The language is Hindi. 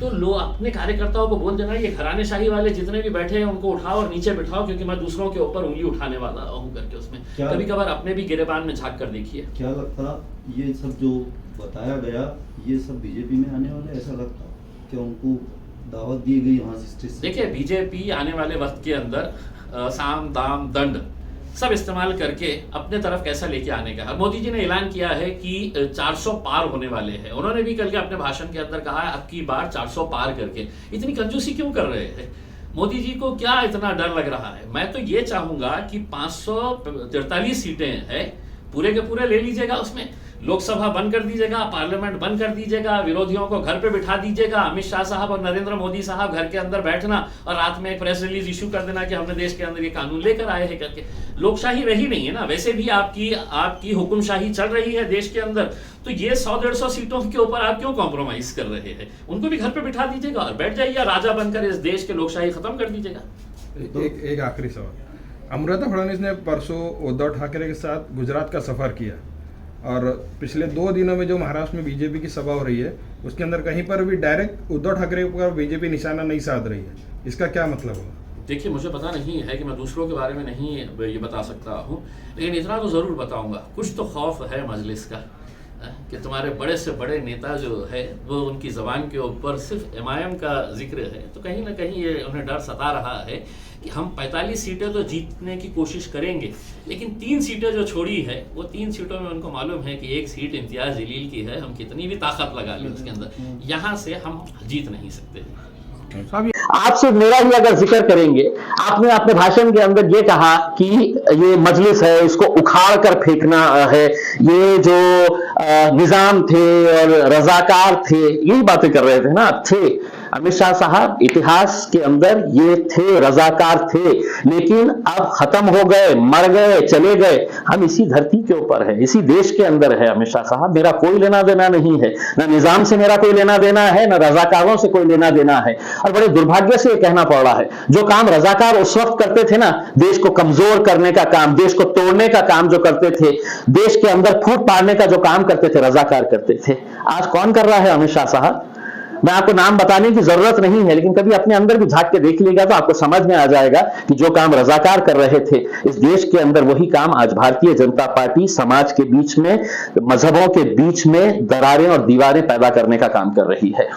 तो लो अपने कार्यकर्ताओं को बोल देना, ये घरानेशाही वाले जितने भी बैठे हैं उनको उठाओ और नीचे बिठाओ, क्योंकि मैं दूसरों के ऊपर उंगली उठाने वाला हूँ करके। उसमें कभी कभार अपने भी गिरेबान में झांक कर देखिए। क्या लगता ये सब जो बताया गया ये सब बीजेपी में आने वाले, ऐसा लगता क्या उनको दावत दी गई वहां से? देखिए बीजेपी आने वाले वक्त के अंदर साम दाम दंड सब इस्तेमाल करके अपने तरफ कैसा लेके आने का है। मोदी जी ने ऐलान किया है कि 400 पार होने वाले हैं। उन्होंने भी कल के अपने भाषण के अंदर कहा है अब की बार 400 पार करके। इतनी कंजूसी क्यों कर रहे हैं मोदी जी को? क्या इतना डर लग रहा है? मैं तो ये चाहूंगा कि 543 सीटें हैं, पूरे के पूरे ले लीजिएगा। उसमें लोकसभा बंद कर दीजिएगा, पार्लियामेंट बंद कर दीजिएगा, विरोधियों को घर पे बिठा दीजिएगा। अमित शाह साहब और नरेंद्र मोदी साहब घर के अंदर बैठना और रात में एक प्रेस रिलीज इशू कर देना कि हमने देश के अंदर ये कानून लेकर आए हैं करके। लोकशाही रही नहीं है ना, वैसे भी आपकी हुकुमशाही चल रही है देश के अंदर। तो ये 100-150 सीटों के ऊपर आप क्यों कॉम्प्रोमाइज कर रहे हैं? उनको भी घर पे बिठा दीजिएगा और बैठ जाइए, राजा बनकर इस देश के लोकशाही खत्म कर दीजिएगा। एक आखिरी सवाल, अमृता फडणवीस ने परसों उद्धव ठाकरे के साथ गुजरात का सफर किया और पिछले 2 दिनों में जो महाराष्ट्र में बीजेपी की सभा हो रही है उसके अंदर कहीं पर भी डायरेक्ट उद्धव ठाकरे पर बीजेपी निशाना नहीं साध रही है, इसका क्या मतलब होगा? देखिए मुझे पता नहीं है कि मैं दूसरों के बारे में नहीं ये बता सकता हूँ, लेकिन इतना तो ज़रूर बताऊँगा, कुछ तो खौफ है मजलिस का कि तुम्हारे बड़े से बड़े नेता जो है वो उनकी ज़बान के ऊपर सिर्फ एमआईएम का जिक्र है। तो कहीं ना कहीं ये उन्हें डर सता रहा है कि हम 45 सीटें तो जीतने की कोशिश करेंगे, लेकिन 3 सीटें जो छोड़ी है वो 3 सीटों में उनको मालूम है कि एक सीट इम्तियाज़ जलील की है, हम कितनी भी ताकत लगा लें उसके अंदर, यहाँ से हम जीत नहीं सकते। आपसे मेरा ही अगर जिक्र करेंगे, आपने अपने भाषण के अंदर ये कहा कि ये मजलिस है इसको उखाड़ कर फेंकना है, ये जो निजाम थे और रजाकार थे यही बातें कर रहे थे ना। थे अमित शाह साहब, इतिहास के अंदर ये थे, रजाकार थे, लेकिन अब खत्म हो गए, मर गए, चले गए। हम इसी धरती के ऊपर है, इसी देश के अंदर है अमित शाह साहब। मेरा कोई लेना देना नहीं है, ना निजाम से मेरा कोई लेना देना है, ना रजाकारों से कोई लेना देना है। और बड़े दुर्भाग्य से ये कहना पड़ रहा है, जो काम रजाकार उस वक्त करते थे ना, देश को कमजोर करने का काम, देश को तोड़ने का काम जो करते थे, देश के अंदर फूट पाड़ने का जो काम करते थे, रजाकार करते थे। आज कौन कर रहा है? अमित शाह साहब। मैं आपको नाम बताने की जरूरत नहीं है, लेकिन कभी अपने अंदर भी झांक के देख लीजिएगा तो आपको समझ में आ जाएगा कि जो काम रजाकार कर रहे थे इस देश के अंदर, वही काम आज भारतीय जनता पार्टी समाज के बीच में, मजहबों के बीच में दरारें और दीवारें पैदा करने का काम कर रही है।